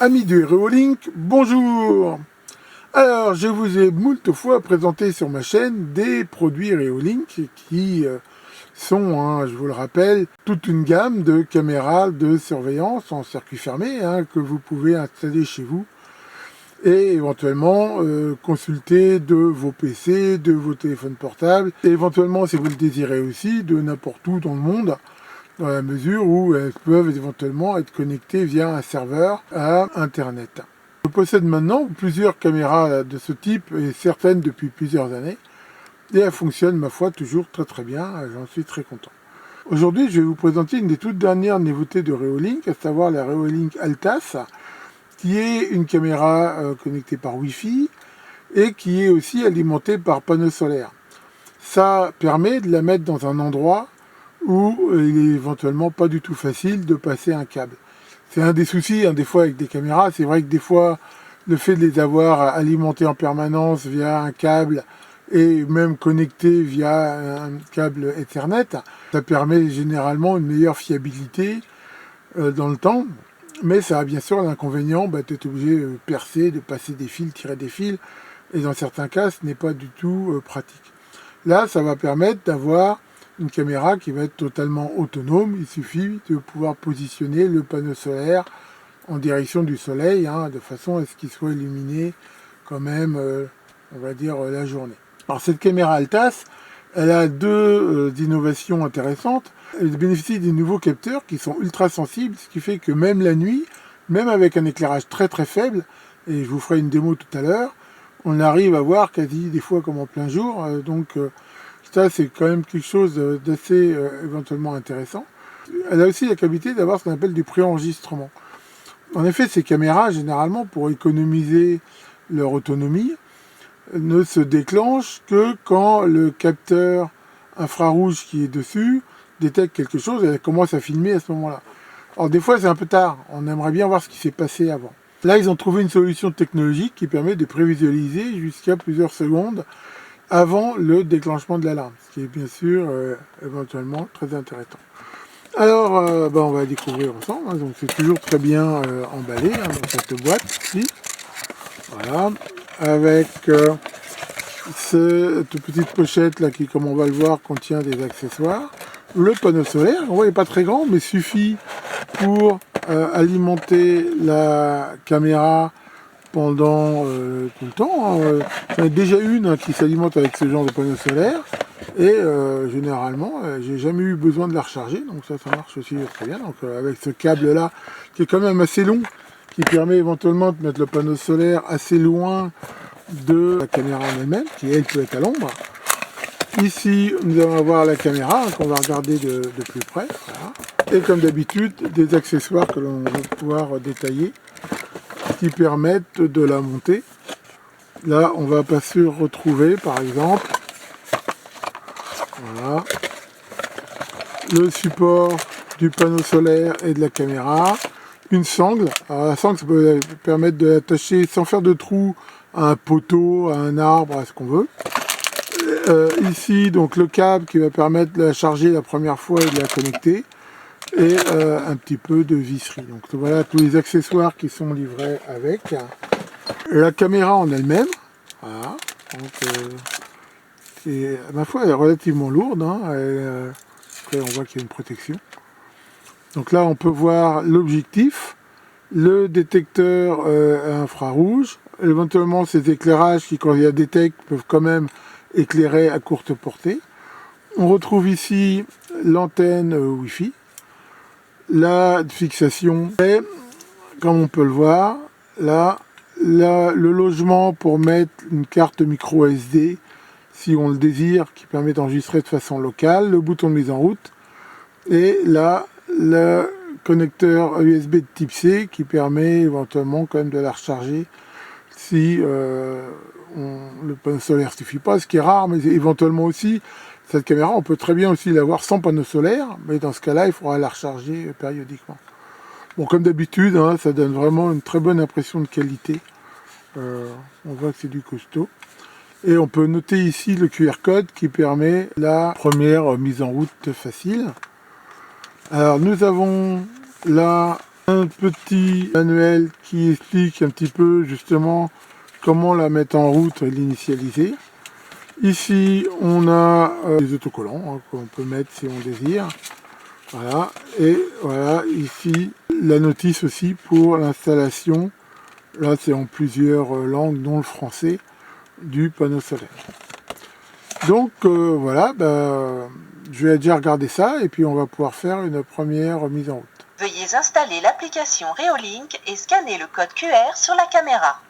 Amis de HeroLink, bonjour. Alors, je vous ai moult fois présenté sur ma chaîne des produits HeroLink qui sont, je vous le rappelle, toute une gamme de caméras de surveillance en circuit fermé que vous pouvez installer chez vous et éventuellement consulter de vos PC, de vos téléphones portables, et éventuellement, si vous le désirez aussi, de n'importe où dans le monde, dans la mesure où elles peuvent éventuellement être connectées via un serveur à Internet. Je possède maintenant plusieurs caméras de ce type, et certaines depuis plusieurs années, et elles fonctionnent, ma foi, toujours très bien, j'en suis très content. Aujourd'hui, je vais vous présenter une des toutes dernières nouveautés de HeroLink, à savoir la HeroLink Altas, qui est une caméra connectée par Wi-Fi, et qui est aussi alimentée par panneaux solaires. Ça permet de la mettre dans un endroit où il est éventuellement pas du tout facile de passer un câble. C'est un des soucis, des fois avec des caméras, c'est vrai que des fois, le fait de les avoir alimentées en permanence via un câble et même connectées via un câble Ethernet, ça permet généralement une meilleure fiabilité dans le temps, mais ça a bien sûr l'inconvénient d'être obligé de percer, de passer des fils, tirer des fils, et dans certains cas, ce n'est pas du tout pratique. Là, ça va permettre d'avoir une caméra qui va être totalement autonome. Il suffit de pouvoir positionner le panneau solaire en direction du soleil, de façon à ce qu'il soit illuminé quand même, on va dire, la journée. Alors cette caméra Altas, elle a deux innovations intéressantes. Elle bénéficie des nouveaux capteurs qui sont ultra sensibles, ce qui fait que même la nuit, même avec un éclairage très faible, et je vous ferai une démo tout à l'heure, on arrive à voir quasi des fois comme en plein jour, ça, c'est quand même quelque chose d'assez éventuellement intéressant. Elle a aussi la qualité d'avoir ce qu'on appelle du préenregistrement. En effet, ces caméras, généralement, pour économiser leur autonomie, ne se déclenchent que quand le capteur infrarouge qui est dessus détecte quelque chose et elle commence à filmer à ce moment-là. Alors des fois, c'est un peu tard. On aimerait bien voir ce qui s'est passé avant. Là, ils ont trouvé une solution technologique qui permet de prévisualiser jusqu'à plusieurs secondes avant le déclenchement de l'alarme, ce qui est bien sûr éventuellement très intéressant. Alors, on va découvrir ensemble, donc c'est toujours très bien emballé dans cette boîte ici. Voilà, avec cette petite pochette là qui, comme on va le voir, contient des accessoires. Le panneau solaire, on voit, il n'est pas très grand, mais suffit pour alimenter la caméra pendant tout le temps. J'en ai déjà une qui s'alimente avec ce genre de panneau solaire et généralement j'ai jamais eu besoin de la recharger, donc ça marche aussi très bien. Donc avec ce câble là qui est quand même assez long, qui permet éventuellement de mettre le panneau solaire assez loin de la caméra en elle-même, qui elle peut être à l'ombre. Ici nous allons avoir la caméra qu'on va regarder de plus près, voilà. Et comme d'habitude des accessoires que l'on va pouvoir détailler qui permettent de la monter. Là, on va pas sûr retrouver, par exemple, voilà, le support du panneau solaire et de la caméra, une sangle. Alors la sangle, ça peut permettre de l'attacher sans faire de trou à un poteau, à un arbre, à ce qu'on veut. Ici, donc le câble qui va permettre de la charger la première fois et de la connecter. Et un petit peu de visserie. Donc voilà tous les accessoires qui sont livrés avec. La caméra en elle-même, voilà. Donc, ma foi, elle est relativement lourde. Après, on voit qu'il y a une protection. Donc là, on peut voir l'objectif, le détecteur infrarouge, éventuellement ces éclairages qui, quand il y a des détecte, peuvent quand même éclairer à courte portée. On retrouve ici l'antenne Wi-Fi. La fixation, et comme on peut le voir, là, le logement pour mettre une carte micro SD, si on le désire, qui permet d'enregistrer de façon locale, le bouton de mise en route, et là, le connecteur USB de type C, qui permet éventuellement quand même de la recharger si le panneau solaire ne suffit pas, ce qui est rare, mais éventuellement aussi, cette caméra, on peut très bien aussi l'avoir sans panneau solaire, mais dans ce cas-là, il faudra la recharger périodiquement. Bon, comme d'habitude, ça donne vraiment une très bonne impression de qualité. On voit que c'est du costaud. Et on peut noter ici le QR code qui permet la première mise en route facile. Alors, nous avons là Un petit manuel qui explique un petit peu justement comment la mettre en route et l'initialiser. Ici, on a des autocollants qu'on peut mettre si on désire. Voilà, et voilà, ici, la notice aussi pour l'installation. Là, c'est en plusieurs langues, dont le français, du panneau solaire. Donc, voilà, je vais déjà regarder ça, et puis on va pouvoir faire une première mise en route. Veuillez installer l'application Reolink et scanner le code QR sur la caméra.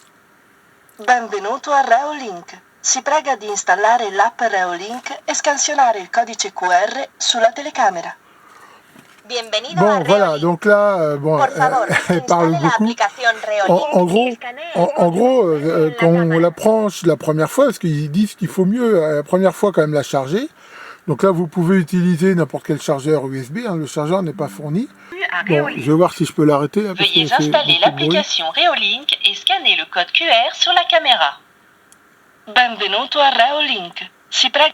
Benvenuto a Reolink. Si prega di installare l'app Reolink e scansionare il codice QR sulla telecamera. Bienvenido Bon, a voilà, Reolink. donc là, bon, Por favor, elle parle installe la beaucoup. aplicación Reolink. En gros, quand on la branche la première fois, parce qu'ils disent qu'il faut mieux la première fois quand même la charger. Donc là, vous pouvez utiliser n'importe quel chargeur USB, hein, le chargeur n'est pas fourni. Bon, je vais voir si je peux l'arrêter. Veuillez installer l'application Reolink et scanner le code QR sur la caméra. Benvenuto a Reolink. Si prega...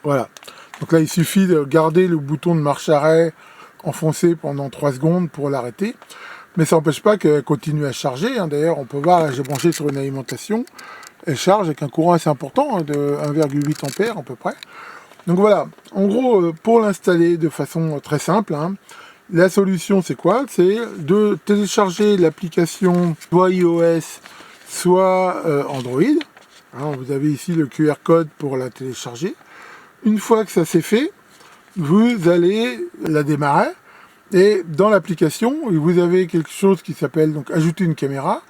Voilà. Donc là, il suffit de garder le bouton de marche arrêt enfoncé pendant 3 secondes pour l'arrêter. Mais ça n'empêche pas qu'elle continue à charger. Hein. D'ailleurs, on peut voir, là, j'ai branché sur une alimentation. Elle charge avec un courant assez important, hein, de 1,8 ampères à peu près. Donc voilà, en gros, pour l'installer de façon très simple, hein, la solution c'est quoi? C'est de télécharger l'application soit iOS, soit Android. Hein, vous avez ici le QR code pour la télécharger. Une fois que ça c'est fait, vous allez la démarrer. Et dans l'application, vous avez quelque chose qui s'appelle donc ajouter une caméra.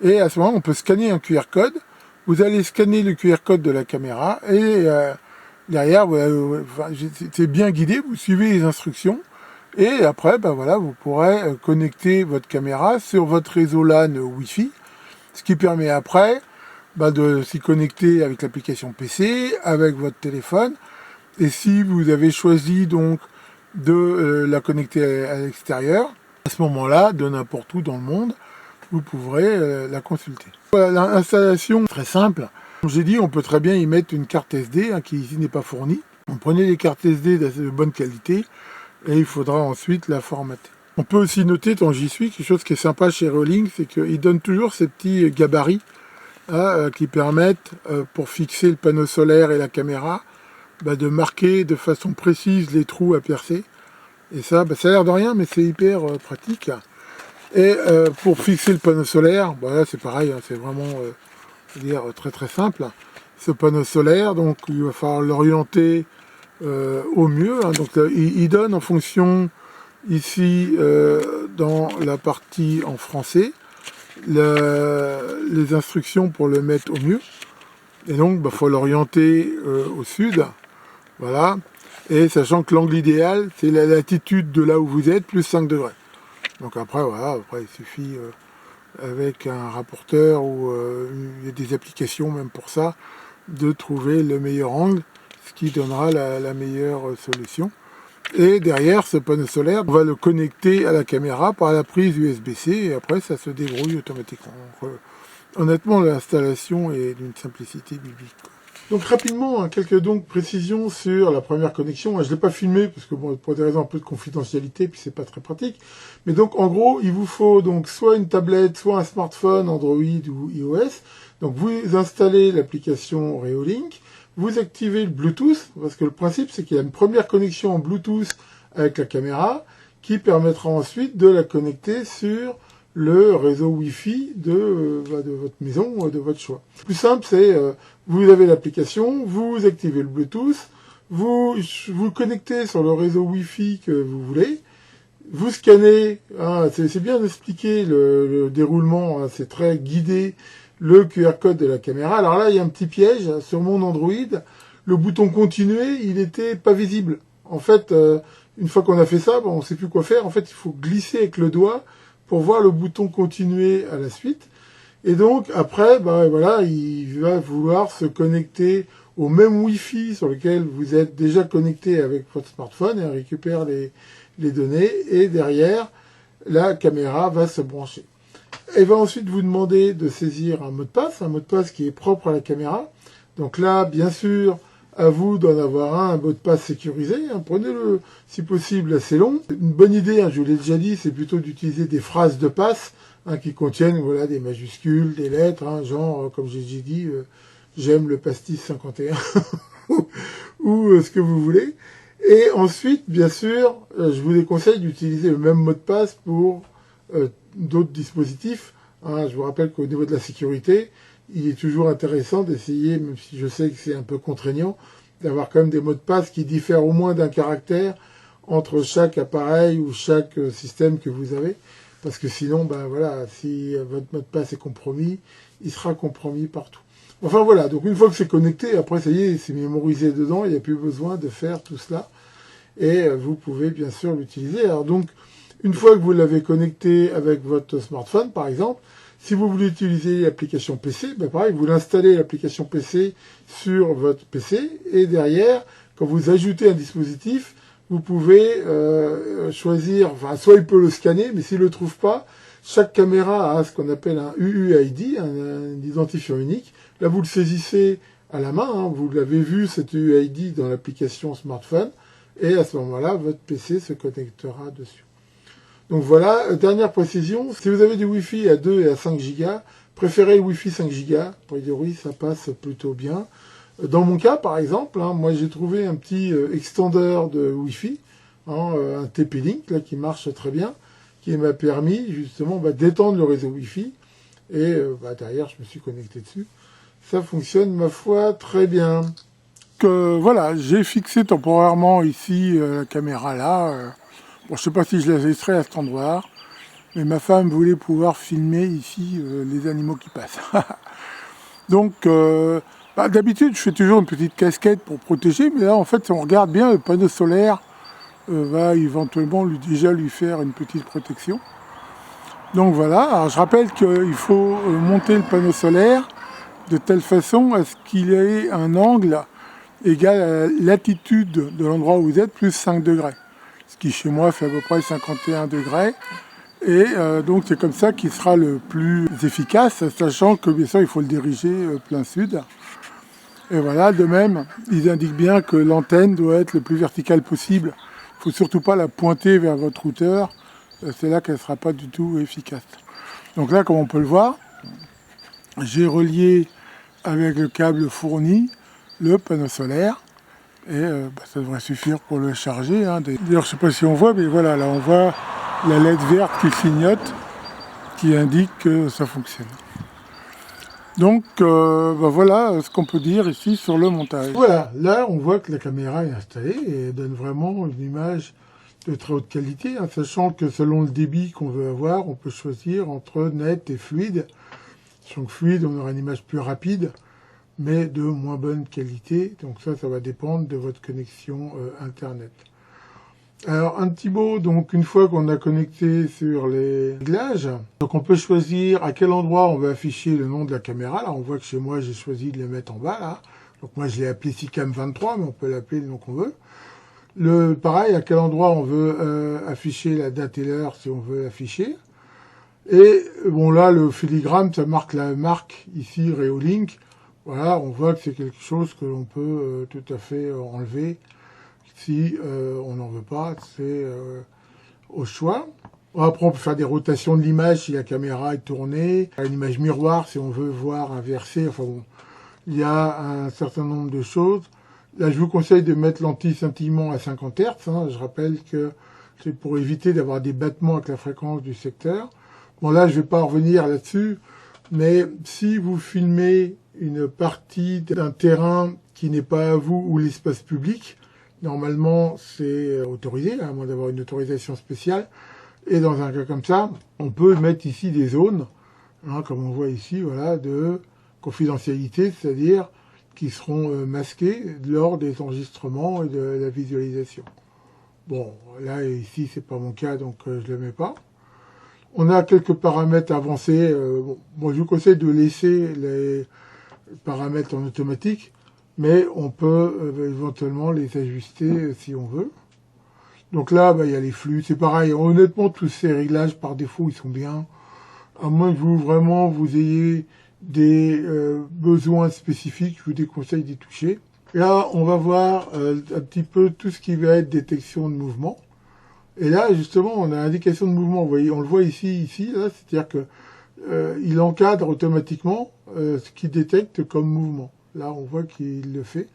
Et à ce moment, on peut scanner un QR code. Vous allez scanner le QR code de la caméra et derrière, c'est bien guidé, vous suivez les instructions. Et après, voilà, vous pourrez connecter votre caméra sur votre réseau LAN Wi-Fi, ce qui permet après de s'y connecter avec l'application PC, avec votre téléphone. Et si vous avez choisi donc de la connecter à l'extérieur, à ce moment-là, de n'importe où dans le monde, vous pourrez la consulter. Voilà, l'installation très simple. Comme j'ai dit, on peut très bien y mettre une carte SD hein, qui ici n'est pas fournie. On prenait les cartes SD de bonne qualité et il faudra ensuite la formater. On peut aussi noter, tant j'y suis, quelque chose qui est sympa chez Reolink, c'est qu'ils donnent toujours ces petits gabarits hein, qui permettent, pour fixer le panneau solaire et la caméra, de marquer de façon précise les trous à percer. Et ça, ça a l'air de rien, mais c'est hyper pratique. Et pour fixer le panneau solaire, là c'est pareil, hein, c'est vraiment très très simple. Ce panneau solaire, donc il va falloir l'orienter au mieux. Hein, donc il donne en fonction, ici dans la partie en français, les instructions pour le mettre au mieux. Et donc il faut l'orienter au sud. Voilà. Et sachant que l'angle idéal, c'est la latitude de là où vous êtes, plus 5 degrés. Donc après, voilà, après il suffit, avec un rapporteur ou il y a des applications même pour ça, de trouver le meilleur angle, ce qui donnera la meilleure solution. Et derrière, ce panneau solaire, on va le connecter à la caméra par la prise USB-C et après ça se débrouille automatiquement. Donc, honnêtement, l'installation est d'une simplicité biblique. Donc rapidement, hein, quelques précisions sur la première connexion. Je ne l'ai pas filmé parce que bon, pour des raisons un peu de confidentialité, puis c'est pas très pratique. Mais donc en gros, il vous faut donc soit une tablette, soit un smartphone Android ou iOS. Donc vous installez l'application Reolink, vous activez le Bluetooth, parce que le principe c'est qu'il y a une première connexion en Bluetooth avec la caméra qui permettra ensuite de la connecter sur le réseau Wi-Fi de votre maison ou de votre choix. Le plus simple, c'est vous avez l'application, vous activez le Bluetooth, vous connectez sur le réseau Wi-Fi que vous voulez, vous scannez, hein, c'est bien expliqué le déroulement, hein, c'est très guidé, le QR code de la caméra. Alors là, il y a un petit piège, sur mon Android, le bouton continuer, il n'était pas visible. En fait, une fois qu'on a fait ça, on ne sait plus quoi faire. En fait, il faut glisser avec le doigt pour voir le bouton continuer à la suite. Et donc, après, voilà, il va vouloir se connecter au même Wi-Fi sur lequel vous êtes déjà connecté avec votre smartphone et récupère les données. Et derrière, la caméra va se brancher. Elle va ensuite vous demander de saisir un mot de passe qui est propre à la caméra. Donc là, bien sûr, À vous d'en avoir un mot de passe sécurisé. Hein. Prenez-le, si possible, assez long. Une bonne idée, hein, je vous l'ai déjà dit, c'est plutôt d'utiliser des phrases de passe hein, qui contiennent voilà, des majuscules, des lettres, hein, genre, comme j'ai déjà dit, j'aime le pastis 51 ou ce que vous voulez. Et ensuite, bien sûr, je vous déconseille d'utiliser le même mot de passe pour d'autres dispositifs. Hein. Je vous rappelle qu'au niveau de la sécurité, il est toujours intéressant d'essayer, même si je sais que c'est un peu contraignant, d'avoir quand même des mots de passe qui diffèrent au moins d'un caractère entre chaque appareil ou chaque système que vous avez. Parce que sinon, ben voilà, si votre mot de passe est compromis, il sera compromis partout. Enfin voilà, donc une fois que c'est connecté, après ça y est, c'est mémorisé dedans, il n'y a plus besoin de faire tout cela. Et vous pouvez bien sûr l'utiliser. Alors donc, une fois que vous l'avez connecté avec votre smartphone, par exemple, si vous voulez utiliser l'application PC, ben pareil, vous l'installez l'application PC sur votre PC, et derrière, quand vous ajoutez un dispositif, vous pouvez choisir, enfin, soit il peut le scanner, mais s'il ne le trouve pas, chaque caméra a ce qu'on appelle un UUID, un identifiant unique. Là, vous le saisissez à la main, hein, vous l'avez vu, cet UUID dans l'application smartphone, et à ce moment-là, votre PC se connectera dessus. Donc voilà, dernière précision, si vous avez du Wi-Fi à 2 et à 5 Go, préférez le Wi-Fi 5 Go, a priori ça passe plutôt bien. Dans mon cas, par exemple, hein, moi j'ai trouvé un petit extender de Wi-Fi, hein, un TP-Link là, qui marche très bien, qui m'a permis justement d'étendre le réseau Wi-Fi, et derrière je me suis connecté dessus. Ça fonctionne, ma foi, très bien. Voilà, j'ai fixé temporairement ici la caméra là. Bon, je sais pas si je la laisserai à cet endroit, mais ma femme voulait pouvoir filmer ici les animaux qui passent. Donc, d'habitude, je fais toujours une petite casquette pour protéger, mais là, en fait, si on regarde bien, le panneau solaire va éventuellement déjà lui faire une petite protection. Donc voilà, alors je rappelle qu'il faut monter le panneau solaire de telle façon à ce qu'il ait un angle égal à la latitude de l'endroit où vous êtes, plus 5 degrés. Ce qui chez moi fait à peu près 51 degrés. Et donc c'est comme ça qu'il sera le plus efficace, sachant que bien sûr il faut le diriger plein sud. Et voilà, de même, ils indiquent bien que l'antenne doit être le plus verticale possible. Il ne faut surtout pas la pointer vers votre routeur, c'est là qu'elle ne sera pas du tout efficace. Donc là, comme on peut le voir, j'ai relié avec le câble fourni le panneau solaire. Et ça devrait suffire pour le charger. Hein. D'ailleurs, je ne sais pas si on voit, mais voilà, là on voit la LED verte qui clignote, qui indique que ça fonctionne. Donc voilà ce qu'on peut dire ici sur le montage. Voilà, là on voit que la caméra est installée et donne vraiment une image de très haute qualité, hein, sachant que selon le débit qu'on veut avoir, on peut choisir entre net et fluide. Donc fluide, on aura une image plus rapide, mais de moins bonne qualité. Donc ça va dépendre de votre connexion Internet. Alors un petit mot, donc une fois qu'on a connecté sur les réglages, donc on peut choisir à quel endroit on veut afficher le nom de la caméra. Là on voit que chez moi j'ai choisi de les mettre en bas là. Donc moi je l'ai appelé SICAM 23, mais on peut l'appeler le nom qu'on veut. Pareil, à quel endroit on veut afficher la date et l'heure si on veut l'afficher. Et bon là le filigrane, ça marque la marque ici Reolink. Voilà, on voit que c'est quelque chose que l'on peut tout à fait enlever si on n'en veut pas, c'est au choix. Après, on peut faire des rotations de l'image si la caméra est tournée, une image miroir si on veut voir inversé. Enfin bon, il y a un certain nombre de choses. Là, je vous conseille de mettre l'anti-scintillement à 50 Hz. Hein. Je rappelle que c'est pour éviter d'avoir des battements avec la fréquence du secteur. Bon, là, je ne vais pas revenir là-dessus, mais si vous filmez une partie d'un terrain qui n'est pas à vous ou l'espace public, normalement c'est autorisé, à moins d'avoir une autorisation spéciale. Et dans un cas comme ça, on peut mettre ici des zones, hein, comme on voit ici, voilà, de confidentialité, c'est-à-dire qui seront masquées lors des enregistrements et de la visualisation. Bon, là ici c'est pas mon cas, donc je le mets pas. On a quelques paramètres avancés. Bon, je vous conseille de laisser les paramètres en automatique, mais on peut éventuellement les ajuster si on veut. Donc là, il y a les flux, c'est pareil. Honnêtement, tous ces réglages par défaut, ils sont bien. À moins que vous ayez des besoins spécifiques, je vous déconseille d'y toucher. Là, on va voir un petit peu tout ce qui va être détection de mouvement. Et là, justement, on a indication de mouvement. Vous voyez, on le voit ici, là, c'est-à-dire que il encadre automatiquement ce qu'il détecte comme mouvement. Là, on voit qu'il le fait.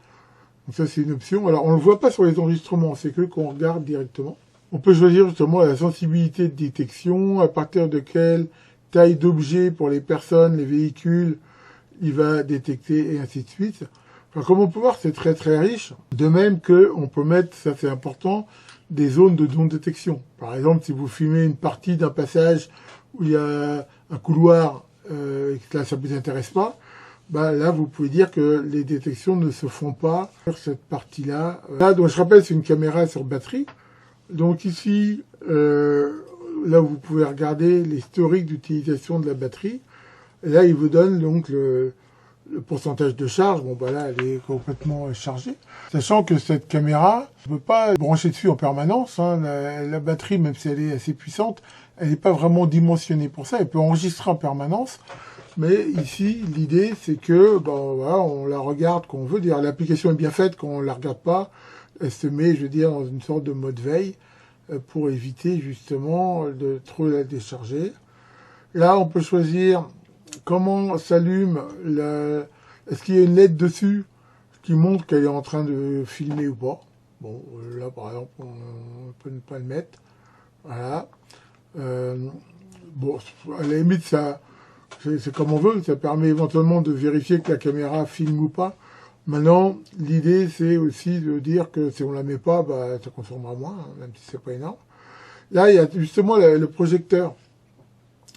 Donc ça, c'est une option. Alors, on ne le voit pas sur les enregistrements, c'est que qu'on regarde directement. On peut choisir justement la sensibilité de détection, à partir de quelle taille d'objet pour les personnes, les véhicules, il va détecter, et ainsi de suite. Enfin, comme on peut voir, c'est très très riche. De même qu'on peut mettre, ça c'est important, des zones de non-détection. Par exemple, si vous filmez une partie d'un passage où il y a un couloir et que là ça ne vous intéresse pas, bah là vous pouvez dire que les détections ne se font pas sur cette partie-là. Là, donc je rappelle, c'est une caméra sur batterie. Donc ici, là vous pouvez regarder l'historique d'utilisation de la batterie. Et là, il vous donne donc le pourcentage de charge. Bon, bah là, elle est complètement chargée. Sachant que cette caméra, on ne peut pas brancher dessus en permanence. Hein. La batterie, même si elle est assez puissante, elle n'est pas vraiment dimensionnée pour ça. Elle peut enregistrer en permanence. Mais ici, l'idée, c'est que voilà, on la regarde quand on veut. Dire l'application est bien faite quand on ne la regarde pas. Elle se met, je veux dire, dans une sorte de mode veille pour éviter justement de trop la décharger. Là, on peut choisir comment s'allume est-ce qu'il y a une LED dessus qui montre qu'elle est en train de filmer ou pas. Bon, là, par exemple, on peut ne pas le mettre. Voilà. Bon, à la limite, ça, c'est comme on veut. Ça permet éventuellement de vérifier que la caméra filme ou pas. Maintenant, l'idée, c'est aussi de dire que si on la met pas, bah, ça consommera moins, hein, même si c'est pas énorme. Là, il y a justement le projecteur.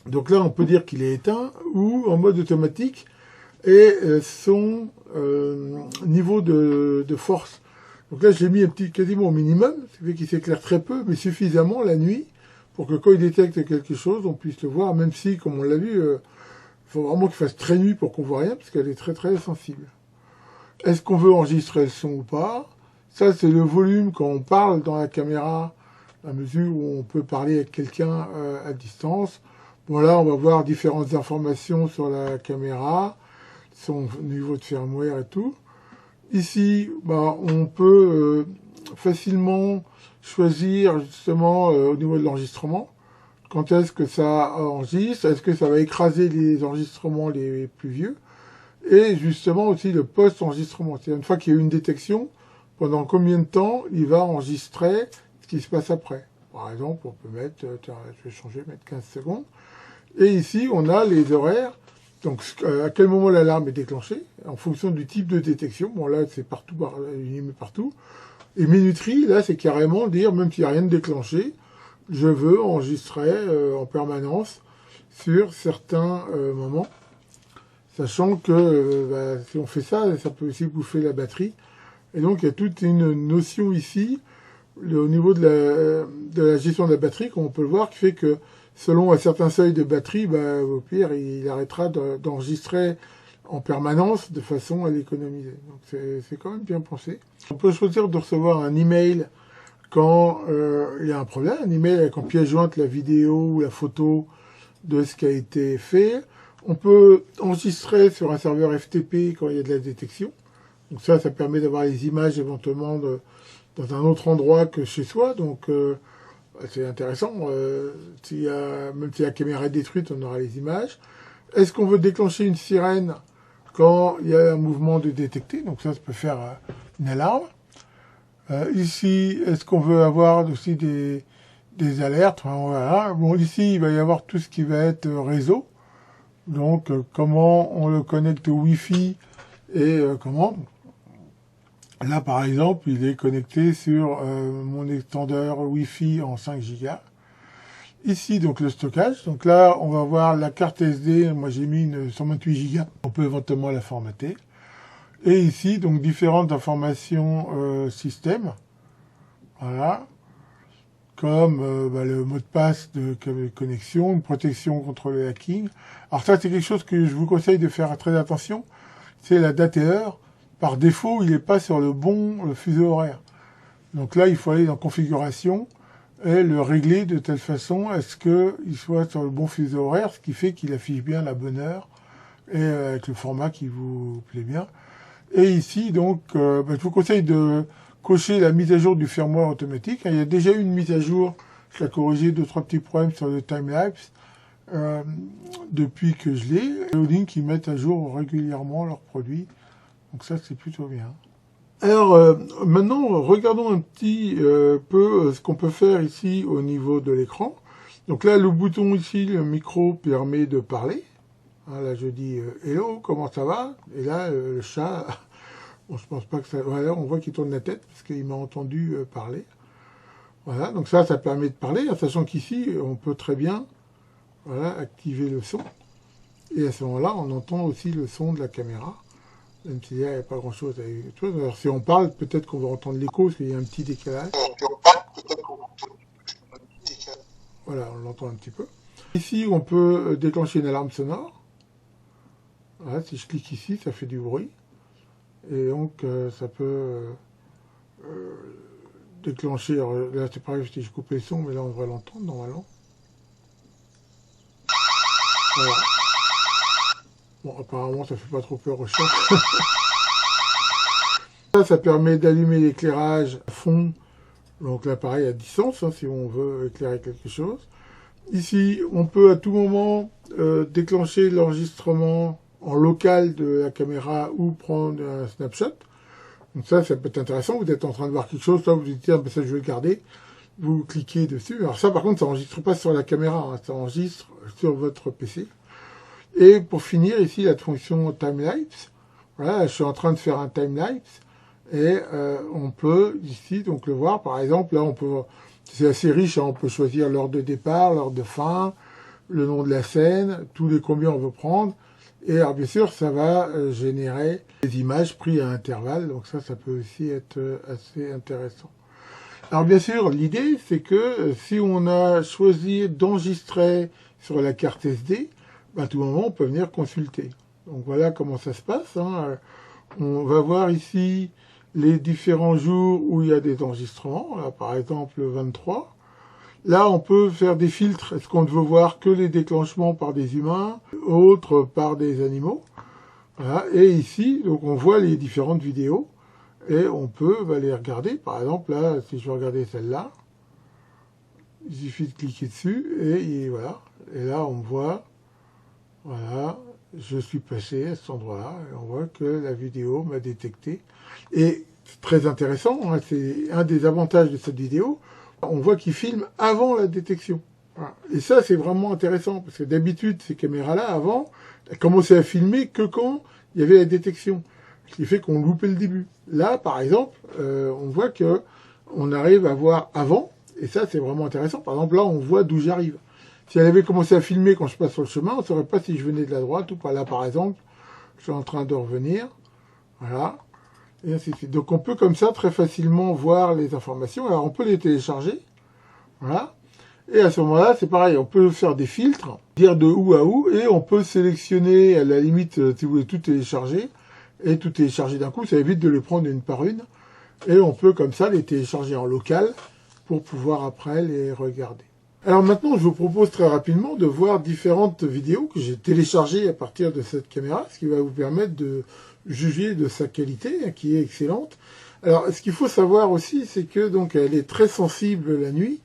Donc là, on peut dire qu'il est éteint ou en mode automatique et son niveau de force. Donc là, j'ai mis un petit quasiment au minimum, ce qui fait qu'il s'éclaire très peu, mais suffisamment la nuit pour que quand il détecte quelque chose, on puisse le voir, même si, comme on l'a vu, il faut vraiment qu'il fasse très nuit pour qu'on voit rien, parce qu'elle est très très sensible. Est-ce qu'on veut enregistrer le son ou pas? Ça, c'est le volume quand on parle dans la caméra, à mesure où on peut parler avec quelqu'un à distance. Bon, là, on va voir différentes informations sur la caméra, son niveau de firmware et tout. Ici, bah, on peut facilement choisir justement au niveau de l'enregistrement. Quand est-ce que ça enregistre? Est-ce que ça va écraser les enregistrements les plus vieux? Et justement aussi le post-enregistrement. C'est-à-dire une fois qu'il y a eu une détection, pendant combien de temps il va enregistrer ce qui se passe après. Par exemple, on peut mettre, tiens, je vais changer, mettre 15 secondes. Et ici, on a les horaires. Donc, à quel moment l'alarme est déclenchée, en fonction du type de détection. Bon, là, c'est partout, partout. Et minuterie, là, c'est carrément dire, même s'il n'y a rien de déclenché, je veux enregistrer en permanence sur certains moments. Sachant que si on fait ça, ça peut aussi bouffer la batterie. Et donc, il y a toute une notion ici, au niveau de la gestion de la batterie, comme on peut le voir, qui fait que selon un certain seuil de batterie, au pire, il arrêtera d'enregistrer en permanence de façon à l'économiser. Donc, c'est quand même bien pensé. On peut choisir de recevoir un email quand il y a un problème, un email avec en pièce jointe la vidéo ou la photo de ce qui a été fait. On peut enregistrer sur un serveur FTP quand il y a de la détection. Donc ça permet d'avoir les images éventuellement dans un autre endroit que chez soi. Donc c'est intéressant. Même si la caméra est détruite, on aura les images. Est-ce qu'on veut déclencher une sirène quand il y a un mouvement de détecté? Donc ça peut faire une alarme. Ici, est-ce qu'on veut avoir aussi des alertes? Enfin, voilà. Bon, ici, il va y avoir tout ce qui va être réseau. Donc, comment on le connecte au Wi-Fi et comment. Là, par exemple, il est connecté sur mon étendeur Wi-Fi en 5 Go. Ici, donc, le stockage. Donc là, on va voir la carte SD. Moi, j'ai mis une 128 Go. On peut éventuellement la formater. Et ici, donc, différentes informations système. Voilà. Comme le mot de passe de connexion, une protection contre le hacking. Alors ça, c'est quelque chose que je vous conseille de faire très attention. C'est la date et heure. Par défaut, il n'est pas sur le fuseau horaire. Donc là, il faut aller dans configuration et le régler de telle façon à ce qu'il soit sur le bon fuseau horaire, ce qui fait qu'il affiche bien la bonne heure et avec le format qui vous plaît bien. Et ici, donc, je vous conseille de cocher la mise à jour du firmware automatique. Il y a déjà eu une mise à jour, je l'ai corrigé 2-3 petits problèmes sur le timelapse depuis que je l'ai. Reolink, ils mettent à jour régulièrement leurs produits, donc ça c'est plutôt bien. Alors maintenant, regardons un petit peu ce qu'on peut faire ici au niveau de l'écran. Donc là, le bouton ici, le micro, permet de parler. Là, je dis hello, comment ça va? Et là, le chat, bon, je pense pas que ça. Voilà, on voit qu'il tourne la tête parce qu'il m'a entendu parler. Voilà, donc ça permet de parler, en sachant qu'ici, on peut très bien, voilà, activer le son. Et à ce moment-là, on entend aussi le son de la caméra. Même s'il n'y a pas grand-chose à faire. Alors, si on parle, peut-être qu'on va entendre l'écho, parce qu'il y a un petit décalage. Voilà, on l'entend un petit peu. Ici, on peut déclencher une alarme sonore. Voilà, si je clique ici, ça fait du bruit. Et donc, ça peut déclencher... Alors, là, c'est pareil, si je coupe les sons, mais là, on devrait l'entendre, normalement. Voilà. Bon, apparemment, ça fait pas trop peur au chat. Ça permet d'allumer l'éclairage à fond. Donc là, pareil, à distance, hein, si on veut éclairer quelque chose. Ici, on peut à tout moment déclencher l'enregistrement en local de la caméra ou prendre un snapshot. Donc ça peut être intéressant. Vous êtes en train de voir quelque chose, là, vous dites, tiens, ça, je vais le garder. Vous cliquez dessus. Alors ça, par contre, ça n'enregistre pas sur la caméra, hein, ça enregistre sur votre PC. Et pour finir, ici, la fonction timelapse. Voilà, je suis en train de faire un timelapse. Et on peut ici donc le voir. Par exemple, là, on peut, c'est assez riche, hein, on peut choisir l'heure de départ, l'heure de fin, le nom de la scène, tous les combien on veut prendre. Et alors, bien sûr, ça va générer des images prises à intervalles. Donc ça peut aussi être assez intéressant. Alors bien sûr, l'idée, c'est que si on a choisi d'enregistrer sur la carte SD, à tout moment, on peut venir consulter. Donc voilà comment ça se passe. Hein. On va voir ici les différents jours où il y a des enregistrements. Là, par exemple, le 23. Là, on peut faire des filtres. Est-ce qu'on ne veut voir que les déclenchements par des humains, autres par des animaux? Voilà. Et ici, donc, on voit les différentes vidéos. Et on peut les regarder. Par exemple, là, si je veux regarder celle-là, il suffit de cliquer dessus. Et voilà. Et là, on voit... Voilà, je suis passé à cet endroit-là et on voit que la vidéo m'a détecté. Et c'est très intéressant, hein, c'est un des avantages de cette vidéo. On voit qu'il filme avant la détection. Voilà. Et ça, c'est vraiment intéressant parce que d'habitude, ces caméras-là, avant, elles commençaient à filmer que quand il y avait la détection. Ce qui fait qu'on loupait le début. Là, par exemple, on voit que on arrive à voir avant. Et ça, c'est vraiment intéressant. Par exemple, là, on voit d'où j'arrive. Si elle avait commencé à filmer quand je passe sur le chemin, on ne saurait pas si je venais de la droite ou pas. Là, par exemple, je suis en train de revenir. Voilà. Et ainsi de suite. Donc, on peut comme ça très facilement voir les informations. Alors, on peut les télécharger. Voilà. Et à ce moment-là, c'est pareil. On peut faire des filtres, dire de où à où. Et on peut sélectionner, à la limite, si vous voulez tout télécharger. Et tout télécharger d'un coup, ça évite de les prendre une par une. Et on peut comme ça les télécharger en local pour pouvoir après les regarder. Alors maintenant, je vous propose très rapidement de voir différentes vidéos que j'ai téléchargées à partir de cette caméra, ce qui va vous permettre de juger de sa qualité, qui est excellente. Alors, ce qu'il faut savoir aussi, c'est que donc elle est très sensible la nuit,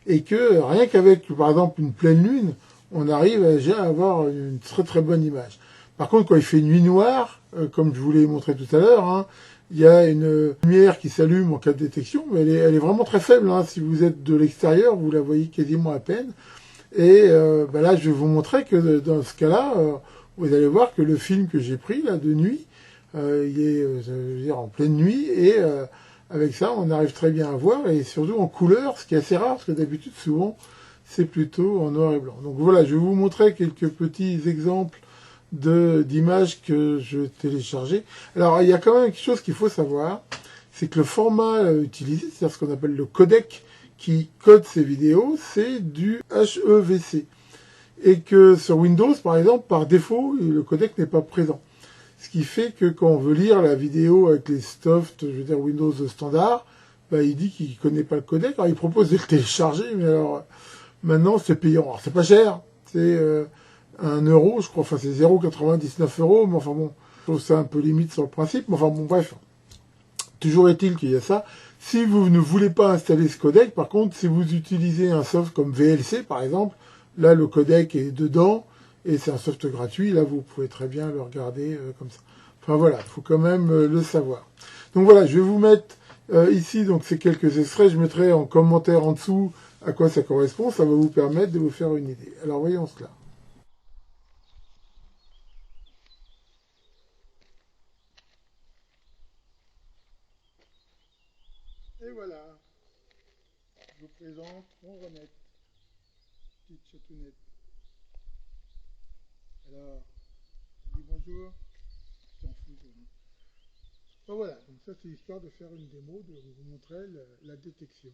et que rien qu'avec, par exemple, une pleine lune, on arrive déjà à avoir une très très bonne image. Par contre, quand il fait nuit noire, comme je vous l'ai montré tout à l'heure, hein, il y a une lumière qui s'allume en cas de détection, mais elle est vraiment très faible. Hein. Si vous êtes de l'extérieur, vous la voyez quasiment à peine. Et là, je vais vous montrer que dans ce cas-là, vous allez voir que le film que j'ai pris là de nuit, il est je veux dire, en pleine nuit, et avec ça, on arrive très bien à voir, et surtout en couleur, ce qui est assez rare, parce que d'habitude, souvent, c'est plutôt en noir et blanc. Donc voilà, je vais vous montrer quelques petits exemples d'images que je téléchargeais. Alors, il y a quand même quelque chose qu'il faut savoir, c'est que le format utilisé, c'est-à-dire ce qu'on appelle le codec qui code ces vidéos, c'est du HEVC. Et que sur Windows, par exemple, par défaut, le codec n'est pas présent. Ce qui fait que quand on veut lire la vidéo avec les soft, je veux dire Windows standard, il dit qu'il connaît pas le codec. Alors, il propose de le télécharger, mais alors, maintenant, c'est payant. Alors, c'est pas cher, c'est 1 euro, je crois, enfin c'est 0,99 €, mais enfin bon, trouve ça un peu limite sur le principe, mais enfin bon bref. Toujours est-il qu'il y a ça. Si vous ne voulez pas installer ce codec, par contre, si vous utilisez un soft comme VLC par exemple, là le codec est dedans, et c'est un soft gratuit, là vous pouvez très bien le regarder comme ça. Enfin voilà, il faut quand même le savoir. Donc voilà, je vais vous mettre ici donc ces quelques extraits, je mettrai en commentaire en dessous à quoi ça correspond, ça va vous permettre de vous faire une idée. Alors voyons cela. Et voilà, je vous présente mon Renette, petite chatounette. Alors, je dis bonjour, je t'en fous. Bon, voilà, donc ça c'est histoire de faire une démo, de vous montrer la détection.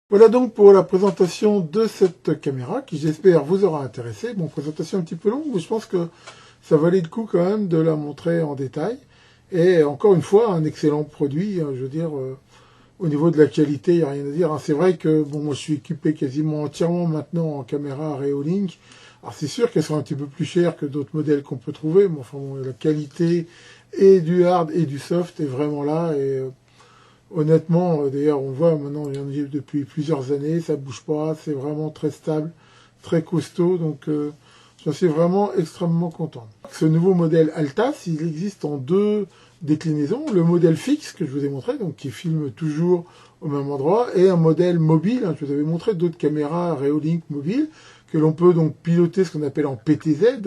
Voilà donc pour la présentation de cette caméra qui j'espère vous aura intéressé. Bon, présentation un petit peu longue, mais je pense que ça valait le coup quand même de la montrer en détail. Et encore une fois, un excellent produit, je veux dire, au niveau de la qualité, il n'y a rien à dire. C'est vrai que bon, moi je suis équipé quasiment entièrement maintenant en caméra Reolink. Alors c'est sûr qu'elles sont un petit peu plus chères que d'autres modèles qu'on peut trouver, mais enfin bon, la qualité et du hard et du soft est vraiment là. Et honnêtement, d'ailleurs, on voit maintenant, il y en a depuis plusieurs années, ça bouge pas, c'est vraiment très stable, très costaud, donc j'en suis vraiment extrêmement content. Ce nouveau modèle Altas, il existe en deux déclinaisons, le modèle fixe que je vous ai montré, donc qui filme toujours au même endroit, et un modèle mobile, je vous avais montré d'autres caméras Reolink mobile, que l'on peut donc piloter ce qu'on appelle en PTZ,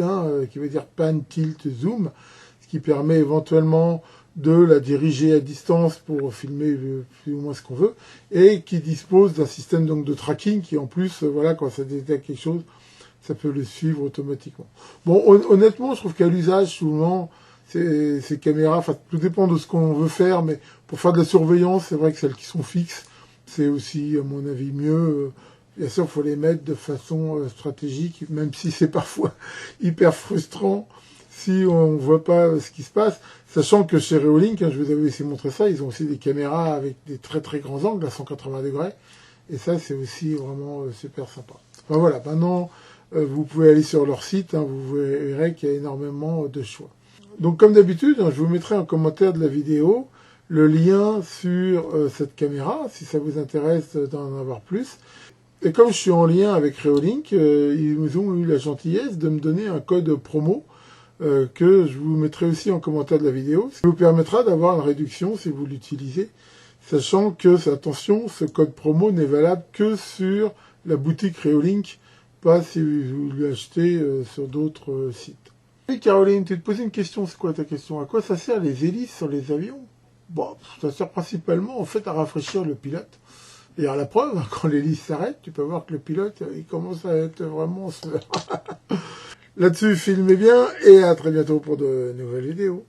qui veut dire Pan, Tilt, Zoom, ce qui permet éventuellement de la diriger à distance pour filmer plus ou moins ce qu'on veut, et qui dispose d'un système donc de tracking qui en plus, voilà, quand ça détecte quelque chose, ça peut le suivre automatiquement. Bon, honnêtement, je trouve qu'à l'usage, souvent, ces caméras, enfin, tout dépend de ce qu'on veut faire, mais pour faire de la surveillance, c'est vrai que celles qui sont fixes, c'est aussi, à mon avis, mieux. Bien sûr, il faut les mettre de façon stratégique, même si c'est parfois hyper frustrant si on ne voit pas ce qui se passe. Sachant que chez Reolink, je vous avais aussi montré ça, ils ont aussi des caméras avec des très très grands angles à 180 degrés. Et ça, c'est aussi vraiment super sympa. Enfin voilà, maintenant, vous pouvez aller sur leur site, vous verrez qu'il y a énormément de choix. Donc comme d'habitude, je vous mettrai en commentaire de la vidéo le lien sur cette caméra, si ça vous intéresse d'en avoir plus. Et comme je suis en lien avec Reolink, ils ont eu la gentillesse de me donner un code promo que je vous mettrai aussi en commentaire de la vidéo, ce qui vous permettra d'avoir une réduction si vous l'utilisez, sachant que, attention, ce code promo n'est valable que sur la boutique Reolink, pas si vous l'achetez sur d'autres sites. Oui, Caroline, tu te posais une question, c'est quoi ta question? À quoi ça sert les hélices sur les avions? Bon, ça sert principalement en fait à rafraîchir le pilote. Et à la preuve, quand l'hélice s'arrête, tu peux voir que le pilote, il commence à être vraiment sueur. Là-dessus, filmez bien et à très bientôt pour de nouvelles vidéos.